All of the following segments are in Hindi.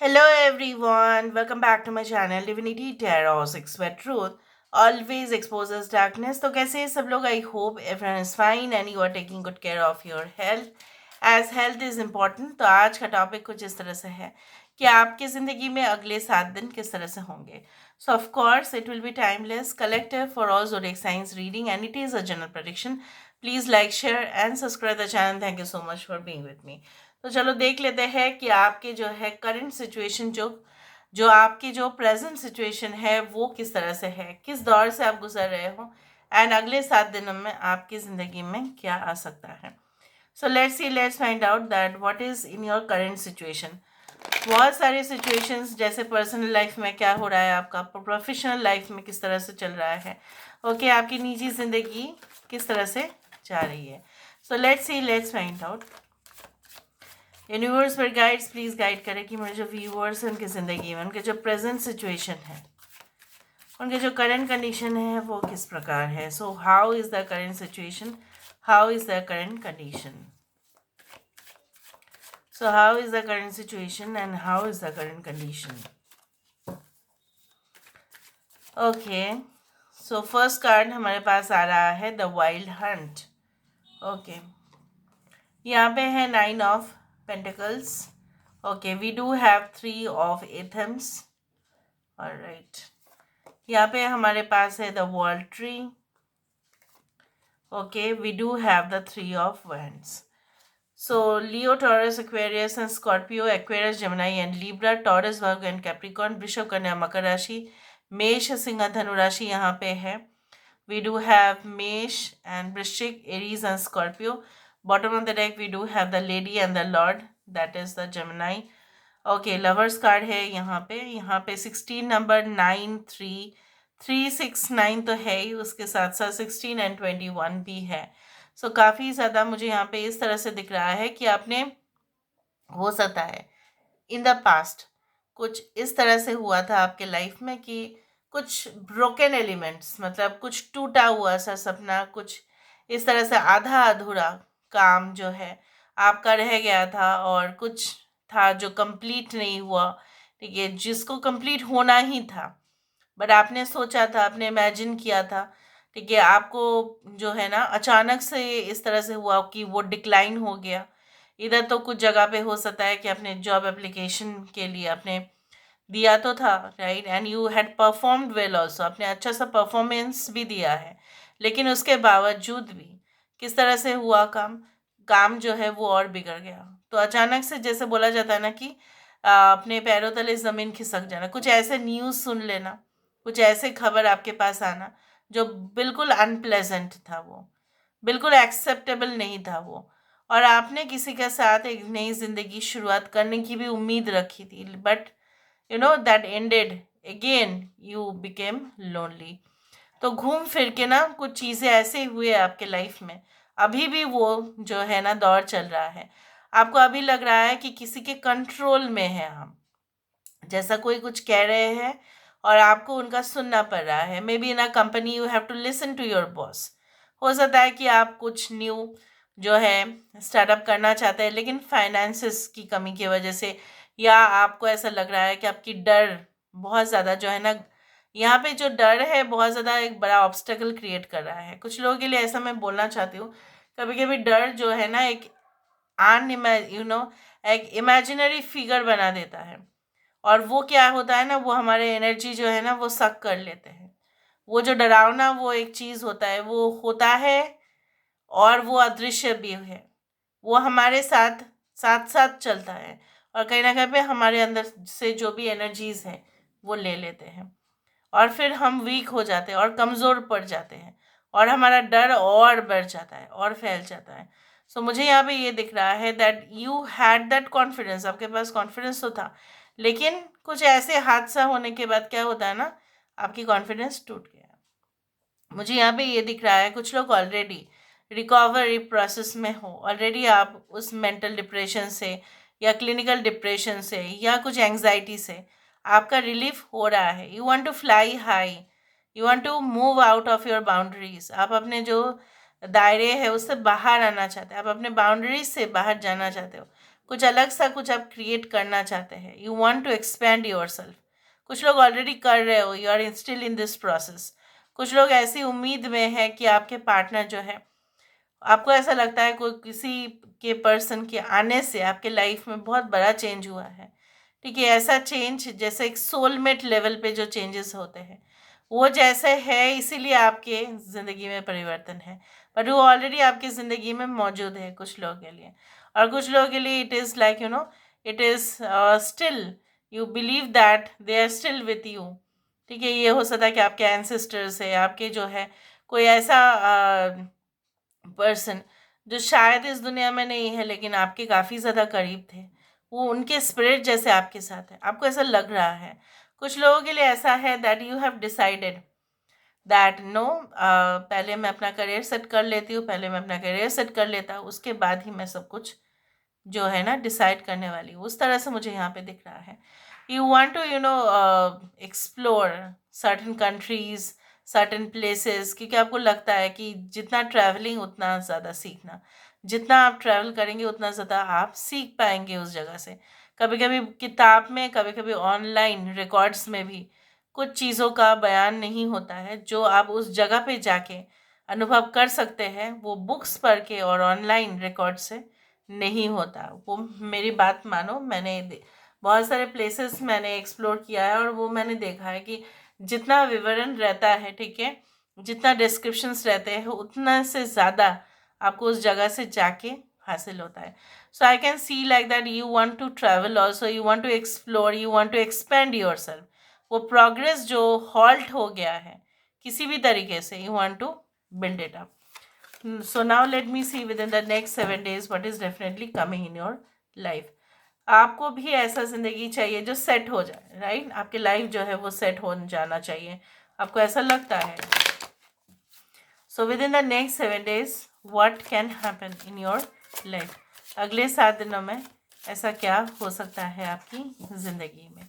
Hello everyone, welcome back to my channel Divinity Tarot 6 where truth always exposes darkness. तो कैसे हैं सब लोग? I hope everyone is fine and you are taking good care of your health as health is important. तो आज का टॉपिक कुछ इस तरह से है कि आपकी ज़िंदगी में अगले 7 दिन किस तरह से होंगे. So of course it will be timeless, collective for all zodiac signs reading and it is a general prediction. Please like, share and subscribe the channel. Thank you so much for being with me. तो चलो देख लेते हैं कि आपके जो है करंट सिचुएशन जो जो आपकी जो प्रेजेंट सिचुएशन है वो किस तरह से है, किस दौर से आप गुजर रहे हो एंड अगले 7 दिनों में आपकी ज़िंदगी में क्या आ सकता है. So let's find out that what is in your current situation. बहुत सारे सिचुएशंस जैसे पर्सनल लाइफ में क्या हो रहा है, आपका प्रोफेशनल लाइफ में किस तरह से चल रहा है, ओके आपकी निजी ज़िंदगी किस तरह से जा रही है. So let's find out. Universe पर गाइड्स प्लीज़ गाइड करें कि मेरे जो व्यूअर्स हैं उनकी ज़िंदगी में उनके जो प्रेजेंट सिचुएशन है, उनके जो करंट कंडीशन है वो किस प्रकार है. So how is the current situation, how is the current condition. So how is the current situation and how is the current condition? Okay, so first card हमारे पास आ रहा है द वाइल्ड हंट. ओके, यहाँ पे है 9 of Pentacles. Okay, we do have 3 of Athems. Alright, यहाँ पे हमारे पास है the world tree. Okay, we do have the 3 of Wands. So Leo, Taurus, Aquarius and Scorpio, Aquarius, Gemini and Libra, Taurus, Virgo and Capricorn, वृषभ, कन्या, मकर राशि, मेष, सिंह, धनु राशि यहाँ पे है. We do have मेष and वृश्चिक, Aries and Scorpio. Bottom of the deck we do have the Lady and the Lord, that is the Gemini. Okay, Lovers card है यहाँ पे 16 नंबर 9 3 3 6 9 तो है ही, उसके साथ साथ 16 and 21 भी है. सो काफ़ी ज़्यादा मुझे यहाँ पे इस तरह से दिख रहा है कि आपने, हो सकता है इन द पास्ट कुछ इस तरह से हुआ था आपके लाइफ में कि कुछ ब्रोकन एलिमेंट्स, मतलब कुछ टूटा हुआ सा सपना, कुछ इस तरह से आधा अधूरा काम जो है आपका रह गया था और कुछ था जो कंप्लीट नहीं हुआ. ठीक है, जिसको कंप्लीट होना ही था बट आपने सोचा था, आपने इमेजिन किया था. ठीक है, आपको जो है ना अचानक से इस तरह से हुआ कि वो डिक्लाइन हो गया. इधर तो कुछ जगह पे हो सकता है कि अपने जॉब एप्लीकेशन के लिए आपने दिया तो था, right, and you had performed well also, आपने अच्छा सा परफॉर्मेंस भी दिया है. लेकिन उसके बावजूद भी किस तरह से हुआ काम, काम जो है वो और बिगड़ गया. तो अचानक से जैसे बोला जाता है ना कि अपने पैरों तले ज़मीन खिसक जाना, कुछ ऐसे न्यूज़ सुन लेना, कुछ ऐसे खबर आपके पास आना जो बिल्कुल अनप्लेजेंट था, वो बिल्कुल एक्सेप्टेबल नहीं था वो, और आपने किसी के साथ एक नई ज़िंदगी शुरुआत करने की भी उम्मीद रखी थी, but you know that ended again, you became lonely. तो घूम फिर के ना कुछ चीज़ें ऐसे हुए आपके लाइफ में, अभी भी वो जो है ना दौर चल रहा है. आपको अभी लग रहा है कि किसी के कंट्रोल में है हम, जैसा कोई कुछ कह रहे हैं और आपको उनका सुनना पड़ रहा है. Maybe in a company you have to listen to your boss. हो सकता है कि आप कुछ न्यू जो है स्टार्टअप करना चाहते हैं लेकिन फाइनेंसिस की कमी की वजह से, या आपको ऐसा लग रहा है कि आपकी डर बहुत ज़्यादा जो है ना, यहाँ पे जो डर है बहुत ज़्यादा एक बड़ा ऑब्स्टेकल क्रिएट कर रहा है. कुछ लोगों के लिए ऐसा मैं बोलना चाहती हूँ, कभी कभी डर जो है ना एक यू नो एक इमेजिनरी फिगर बना देता है, और वो क्या होता है ना, वो हमारे एनर्जी जो है ना वो सक कर लेते हैं. वो जो डरावना वो एक चीज़ होता है, वो होता है और वो अदृश्य भी है. वो हमारे साथ साथ साथ चलता है और कहीं ना कहीं पे हमारे अंदर से जो भी एनर्जीज हैं वो ले लेते हैं, और फिर हम वीक हो जाते हैं और कमज़ोर पड़ जाते हैं और हमारा डर और बढ़ जाता है और फैल जाता है. सो मुझे यहाँ पे ये दिख रहा है that you had that confidence, आपके पास कॉन्फिडेंस तो था, लेकिन कुछ ऐसे हादसा होने के बाद क्या होता है ना, आपकी कॉन्फिडेंस टूट गया. मुझे यहाँ पे ये दिख रहा है कुछ लोग ऑलरेडी रिकवरी प्रोसेस में हो, ऑलरेडी आप उस मेंटल डिप्रेशन से या क्लिनिकल डिप्रेशन से या कुछ एंग्जाइटी से आपका रिलीफ हो रहा है. You want to fly high, you want to move out of your boundaries. आप अपने जो दायरे है उससे बाहर आना चाहते हैं, आप अपने बाउंड्रीज से बाहर जाना चाहते हो, कुछ अलग सा कुछ आप क्रिएट करना चाहते हैं, you want to expand yourself. कुछ लोग ऑलरेडी कर रहे हो, you are still in this process. कुछ लोग ऐसी उम्मीद में है कि आपके पार्टनर जो है, आपको ऐसा लगता है कोई किसी के पर्सन के आने से आपके लाइफ में बहुत बड़ा चेंज हुआ है। ठीक है, ऐसा चेंज जैसे एक सोलमेट लेवल पे जो चेंजेस होते हैं वो जैसे है, इसीलिए आपके ज़िंदगी में परिवर्तन है। बट वो ऑलरेडी आपकी ज़िंदगी में मौजूद है कुछ लोगों के लिए। और कुछ लोगों के लिए it is like it is still, you believe that they are still with you. ठीक है, ये हो सकता है कि आपके एंसेस्टर्स है, आपके जो है कोई ऐसा पर्सन जो शायद इस दुनिया में नहीं है लेकिन आपके काफ़ी ज़्यादा करीब थे, वो उनके स्पिरिट जैसे आपके साथ है, आपको ऐसा लग रहा है। कुछ लोगों के लिए ऐसा है that you have decided that no, पहले मैं अपना करियर सेट कर लेती हूँ, पहले मैं अपना करियर सेट कर लेता हूँ, उसके बाद ही मैं सब कुछ जो है ना डिसाइड करने वाली हूँ। उस तरह से मुझे यहाँ पे दिख रहा है। You want to explore certain countries, certain places, क्योंकि आपको लगता है कि जितना ट्रैवलिंग उतना ज़्यादा सीखना, जितना आप ट्रैवल करेंगे उतना ज़्यादा आप सीख पाएंगे उस जगह से। कभी कभी किताब में, कभी कभी ऑनलाइन रिकॉर्ड्स में भी कुछ चीज़ों का बयान नहीं होता है जो आप उस जगह पे जाके अनुभव कर सकते हैं, वो बुक्स पढ़ के और ऑनलाइन रिकॉर्ड से नहीं होता। वो मेरी बात मानो, बहुत सारे प्लेसेस मैंने एक्सप्लोर किया है और वो मैंने देखा है कि जितना विवरण रहता है, ठीक है, जितना डिस्क्रिप्शंस रहते हैं उतना से ज़्यादा आपको उस जगह से जाके हासिल होता है। So I can see like that you want to travel also, you want to explore, you want to expand yourself. वो प्रोग्रेस जो हॉल्ट हो गया है किसी भी तरीके से, you want to build it up. So now let me see within the next 7 days what is definitely coming in your life. आपको भी ऐसा ज़िंदगी चाहिए जो सेट हो जाए, राइट? आपकी लाइफ जो है वो सेट हो जाना चाहिए, आपको ऐसा लगता है। So within the next 7 days what can happen in your life? अगले 7 दिनों में ऐसा क्या हो सकता है आपकी ज़िंदगी में?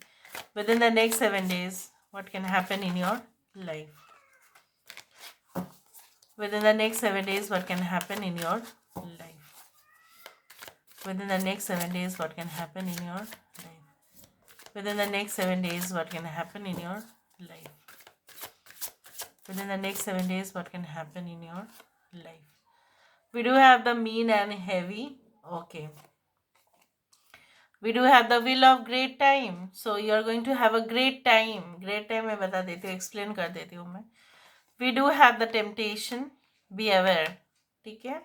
Within the next 7 days what can happen in your life? Within the next 7 days what can happen in your life? Within the next 7 days what can happen in your life? Within the next 7 days what can happen in your life? Within the next 7 days what can happen in your life? We do have the mean and heavy. Okay, we do have the wheel of great time. So you are going to have a great time. Great time मैं बता देती हूँ, explain कर देती हूँ मैं. We do have the temptation. Be aware. ठीक है?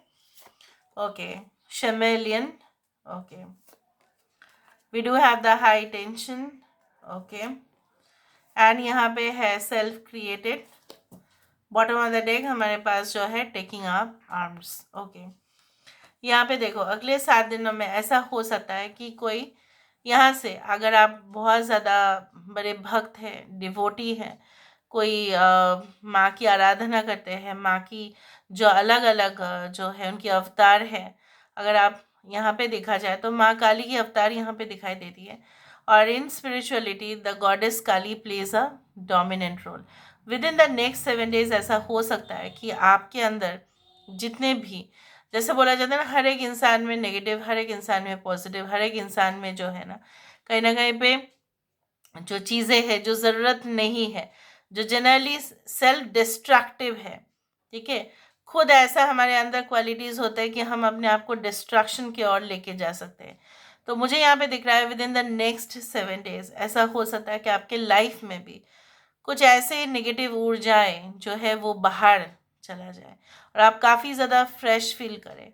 Okay. Chameleon. Okay. We do have the high tension. Okay. And यहाँ पे है self created. Bottom of the deck हमारे पास जो है taking up arms. Okay. यहाँ पे देखो अगले 7 दिनों में ऐसा हो सकता है कि कोई यहाँ से, अगर आप बहुत ज़्यादा बड़े भक्त हैं, डिवोटी हैं, कोई माँ की आराधना करते हैं, माँ की जो अलग अलग जो है उनकी अवतार है, अगर आप यहाँ पे देखा जाए तो माँ काली की अवतार यहाँ पे दिखाई देती है। और in spirituality the goddess Kali plays a dominant role. Within the next 7 days ऐसा हो सकता है कि आपके अंदर जितने भी, जैसे बोला जाता है ना, हर एक इंसान में नेगेटिव, हर एक इंसान में पॉजिटिव, हर एक इंसान में जो है ना कहीं पे जो चीज़ें हैं जो ज़रूरत नहीं है, जो जनरली सेल्फ डिस्ट्रक्टिव है, ठीक है, खुद ऐसा हमारे अंदर क्वालिटीज़ होते हैं कि हम अपने आप को डिस्ट्रक्शन की ओर लेके जा सकते हैं। तो मुझे यहाँ पे दिख रहा है within the next 7 days ऐसा हो सकता है कि आपके लाइफ में भी कुछ ऐसे नेगेटिव ऊर्जाएं जो है वो बाहर चला जाए और आप काफ़ी ज़्यादा फ्रेश फील करें।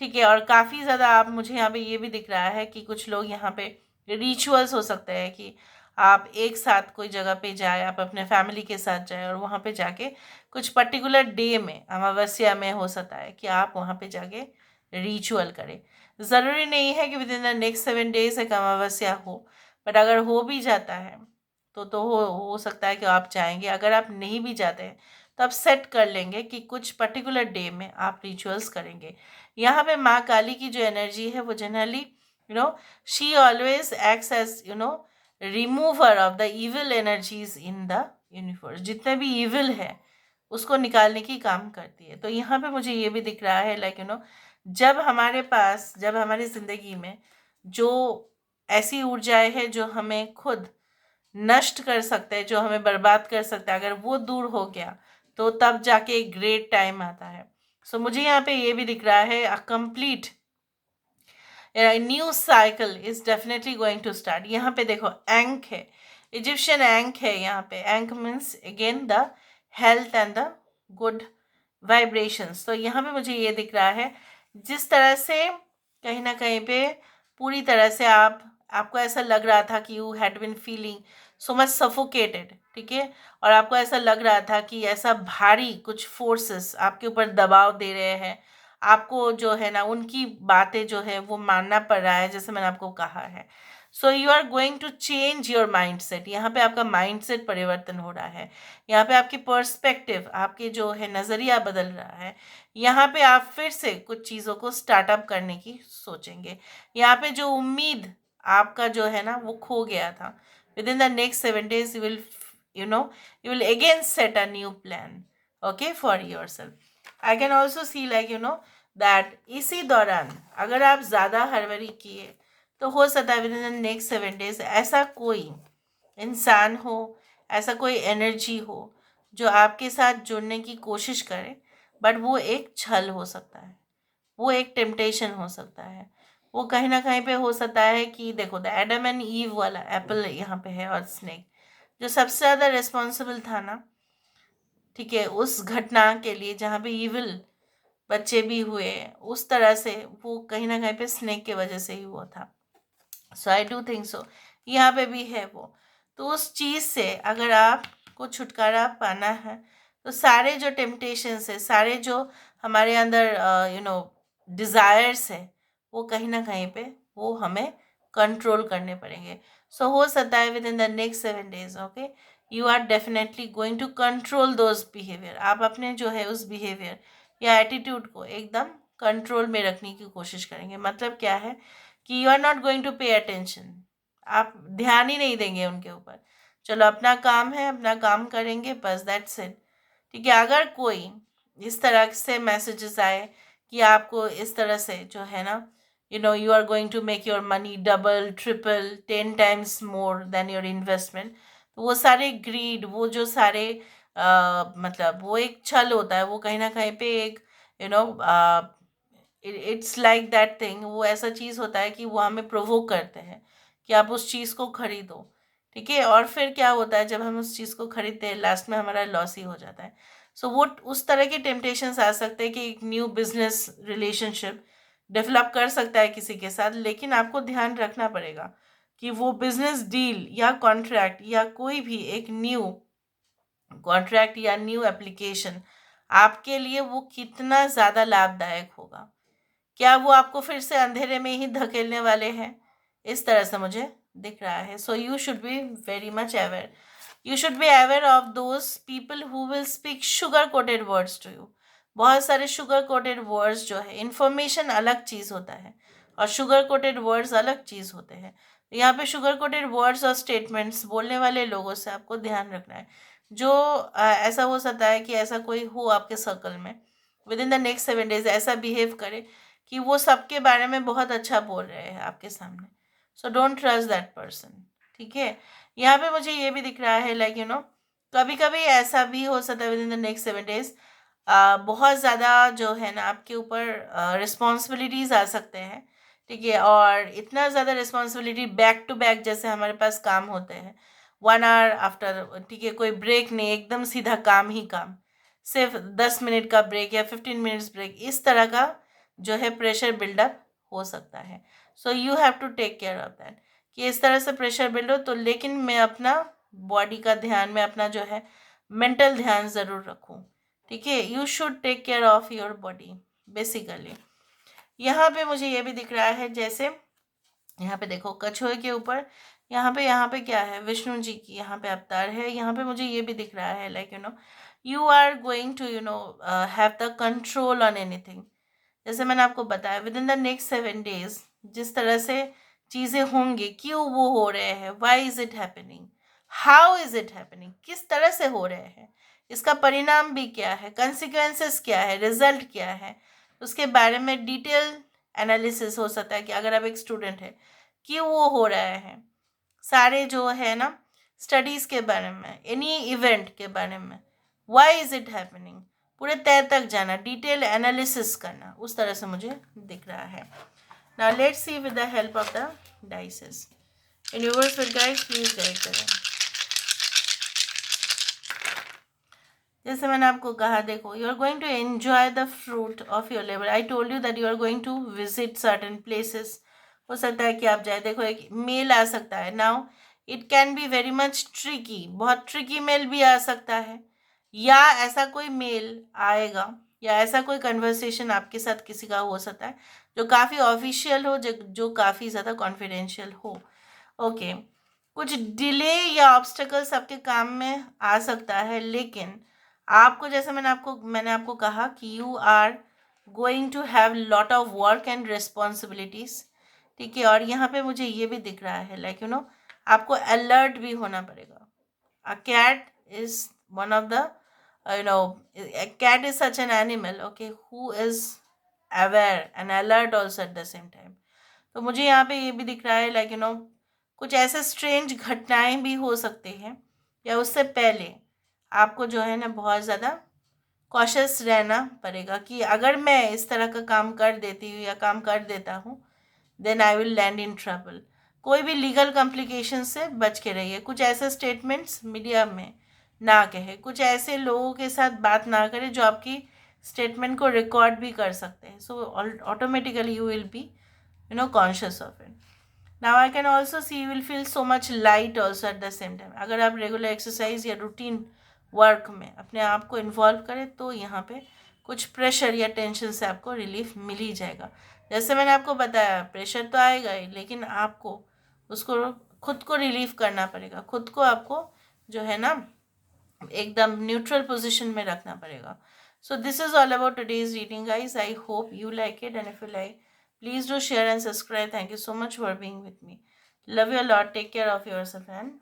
ठीक है, और काफ़ी ज़्यादा आप, मुझे यहाँ पे ये भी दिख रहा है कि कुछ लोग यहाँ पे रिचुअल्स हो सकते हैं कि आप एक साथ कोई जगह पे जाए, आप अपने फैमिली के साथ जाए और वहाँ पे जाके कुछ पर्टिकुलर डे में, अमावस्या में हो सकता है कि आप वहाँ पे जाके रिचुअल करें। ज़रूरी नहीं है कि with in the next 7 days एक अमावस्या हो, बट अगर हो भी जाता है तो हो सकता है कि आप जाएंगे। अगर आप नहीं भी जाते हैं तो आप सेट कर लेंगे कि कुछ पर्टिकुलर डे में आप रिचुअल्स करेंगे। यहाँ पे माँ काली की जो एनर्जी है वो generally she always acts as remover of the evil energies in the universe. जितने भी इविल है उसको निकालने की काम करती है। तो यहाँ पे मुझे ये भी दिख रहा है लाइक जब हमारे पास, जब हमारी ज़िंदगी में जो ऐसी ऊर्जाएं है जो हमें खुद नष्ट कर सकता है, जो हमें बर्बाद कर सकता है, अगर वो दूर हो गया तो तब जाके एक ग्रेट टाइम आता है. सो मुझे यहाँ पे ये भी दिख रहा है a complete new cycle is definitely going to start. यहाँ पे देखो एंक है, इजिप्शियन एंक है. यहाँ पे एंक means again the health and the good vibrations. तो यहाँ पे मुझे ये दिख रहा है जिस तरह से कहीं ना कहीं पे पूरी तरह से आपको ऐसा लग रहा था कि you had been feeling so much suffocated, ठीक है, और आपको ऐसा लग रहा था कि ऐसा भारी कुछ फोर्सेस आपके ऊपर दबाव दे रहे हैं, आपको जो है ना उनकी बातें जो है वो मानना पड़ रहा है, जैसे मैंने आपको कहा है. So you are going to change your mindset. यहाँ पे आपका माइंड सेट परिवर्तन हो रहा है. यहाँ पे आपकी पर्सपेक्टिव, आपके जो है नज़रिया बदल रहा है. यहाँ पे आप फिर से कुछ चीज़ों को स्टार्टअप करने की सोचेंगे. यहाँ पे जो उम्मीद आपका जो है ना वो खो गया था, with in the next 7 days you know you will again set a new plan, okay, for yourself. I can also see like that इसी दौरान अगर आप ज़्यादा हड़बड़ी किए तो हो सकता है within the next 7 days ऐसा कोई इंसान हो, ऐसा कोई एनर्जी हो जो आपके साथ जुड़ने की कोशिश करे, बट वो एक छल हो सकता है, वो एक टेम्पटेशन हो सकता है, वो कहीं ना कहीं पे हो सकता है कि देखो द एडम एंड ईव वाला एप्पल यहाँ पे है और स्नेक जो सबसे ज़्यादा रिस्पॉन्सिबल था ना, ठीक है, उस घटना के लिए जहाँ पे इविल बच्चे भी हुए, उस तरह से वो कहीं ना कहीं पे स्नेक के वजह से ही हुआ था. सो आई डू थिंक सो यहाँ पे भी है वो. तो उस चीज़ से अगर आपको छुटकारा पाना है तो सारे जो टेम्पटेशंस है, सारे जो हमारे अंदर डिज़ायर्स है, वो कहीं ना कहीं पे वो हमें कंट्रोल करने पड़ेंगे. सो हो सकता है within the next 7 days, okay, you are definitely going to control those behaviour. आप अपने जो है उस बिहेवियर या एटीट्यूड को एकदम कंट्रोल में रखने की कोशिश करेंगे. मतलब क्या है कि you are not going to pay attention. आप ध्यान ही नहीं देंगे उनके ऊपर. चलो अपना काम है, अपना काम करेंगे, बस दैट्स इट. ठीक है, अगर कोई इस तरह से मैसेजेस आए कि आपको इस तरह से जो है ना you are going to make your money double triple 10 times more than your investment, तो वो सारे ग्रीड, वो जो सारे मतलब वो एक छल होता है, वो कहीं ना कहीं पे एक you know it's like that thing, वो ऐसा चीज़ होता है कि वो हमें प्रोवोक करते हैं कि आप उस चीज़ को खरीदो. ठीक है, और फिर क्या होता है जब हम उस चीज़ को खरीदते हैं लास्ट में हमारा लॉस ही हो जाता है. सो वो उस तरह के टेम्पटेशंस आ सकते हैं कि एक न्यू बिजनेस रिलेशनशिप डेवलप कर सकता है किसी के साथ, लेकिन आपको ध्यान रखना पड़ेगा कि वो बिजनेस डील या कॉन्ट्रैक्ट या कोई भी एक न्यू कॉन्ट्रैक्ट या न्यू एप्लीकेशन आपके लिए वो कितना ज़्यादा लाभदायक होगा. क्या वो आपको फिर से अंधेरे में ही धकेलने वाले हैं? इस तरह से मुझे दिख रहा है. So you should be very much aware. You should be aware of those people who will speak sugar coated words to you. बहुत सारे शुगर कोटेड वर्ड्स जो है, इंफॉर्मेशन अलग चीज़ होता है और शुगर कोटेड वर्ड्स अलग चीज़ होते हैं. यहाँ पे शुगर कोटेड वर्ड्स और स्टेटमेंट्स बोलने वाले लोगों से आपको ध्यान रखना है. जो ऐसा हो सकता है कि ऐसा कोई हो आपके सर्कल में with in the next 7 days ऐसा बिहेव करे कि वो सबके बारे में बहुत अच्छा बोल रहे हैं आपके सामने. So don't trust that person. ठीक है, यहाँ पे मुझे ये भी दिख रहा है लाइक कभी कभी ऐसा भी हो सकता है within the next 7 days बहुत ज़्यादा जो है ना आपके ऊपर रिस्पॉन्सिबिलिटीज़ आ सकते हैं. ठीक है, और इतना ज़्यादा रिस्पॉन्सिबिलिटी बैक टू बैक जैसे हमारे पास काम होते हैं 1 hour आफ्टर, ठीक है, कोई ब्रेक नहीं, एकदम सीधा काम ही काम, सिर्फ 10 मिनट का ब्रेक या 15 मिनट्स ब्रेक, इस तरह का जो है प्रेशर बिल्डअप हो सकता है. So you have to take care of that कि इस तरह से प्रेशर बिल्ड हो, तो लेकिन मैं अपना बॉडी का ध्यान, मैं अपना जो है मेंटल ध्यान ज़रूर रखूँ. ठीक है, you should take care of your body basically. यहाँ पे मुझे ये भी दिख रहा है जैसे यहाँ पे देखो कछुए के ऊपर यहाँ पे क्या है, विष्णु जी की यहाँ पे अवतार है. यहाँ पे मुझे ये भी दिख रहा है like you are going to have the control on anything. जैसे मैंने आपको बताया within the next 7 days जिस तरह से चीज़ें होंगी, क्यों वो हो रहे हैं, why is it happening, how is it happening, किस तरह से हो रहे हैं, इसका परिणाम भी क्या है, कंसिक्वेंसेस क्या है, रिजल्ट क्या है, उसके बारे में डिटेल एनालिसिस हो सकता है. कि अगर आप एक स्टूडेंट है क्यों वो हो रहा है, सारे जो है ना स्टडीज़ के बारे में, एनी इवेंट के बारे में, व्हाई इज़ इट हैपनिंग, पूरे तय तक जाना, डिटेल एनालिसिस करना, उस तरह से मुझे दिख रहा है. Now let's see with the help of the dices. Universe will guide, please guide करें. जैसे मैंने आपको कहा, देखो, you are going to enjoy the fruit of your labour. I told you that you are going to visit certain places. हो सकता है कि आप जाए. देखो, एक मेल आ सकता है. Now it can be very much tricky, बहुत ट्रिकी मेल भी आ सकता है, या ऐसा कोई मेल आएगा या ऐसा कोई कन्वर्सेशन आपके साथ किसी का हो सकता है जो काफ़ी ऑफिशियल हो, जो काफ़ी ज़्यादा कॉन्फिडेंशियल हो. ओके, कुछ डिले या ऑब्स्टेकल्स आपके काम में आ सकता है, लेकिन आपको, जैसे मैंने आपको कहा कि you are going to have lot of work and responsibilities. ठीक है, और यहाँ पे मुझे ये भी दिख रहा है, लाइक आपको अलर्ट भी होना पड़ेगा. A cat is one of the, a cat is such an animal, okay, who is aware and alert also at the same time. तो मुझे यहाँ पे ये भी दिख रहा है, लाइक कुछ ऐसे स्ट्रेंज घटनाएं भी हो सकती हैं, या उससे पहले आपको जो है ना बहुत ज़्यादा कॉशियस रहना पड़ेगा कि अगर मैं इस तरह का काम कर देती हूँ या काम कर देता हूँ, then I will land in trouble. कोई भी लीगल कॉम्प्लिकेशन से बच के रहिए. कुछ ऐसे स्टेटमेंट्स मीडिया में ना कहे, कुछ ऐसे लोगों के साथ बात ना करें जो आपकी स्टेटमेंट को रिकॉर्ड भी कर सकते हैं. So automatically you will be conscious of it. Now I can also see you will feel so much light also at the same time. अगर आप रेगुलर एक्सरसाइज या रूटीन वर्क में अपने आप को इन्वॉल्व करें तो यहाँ पे कुछ प्रेशर या टेंशन से आपको रिलीफ मिल ही जाएगा. जैसे मैंने आपको बताया, प्रेशर तो आएगा ही, लेकिन आपको उसको खुद को रिलीव करना पड़ेगा. खुद को आपको जो है ना एकदम न्यूट्रल पोजीशन में रखना पड़ेगा. So this is all about today's reading guys. I hope you like it, and if you like, please do share and subscribe. Thank you so much for being with me. Love you a lot. Take care of yourself and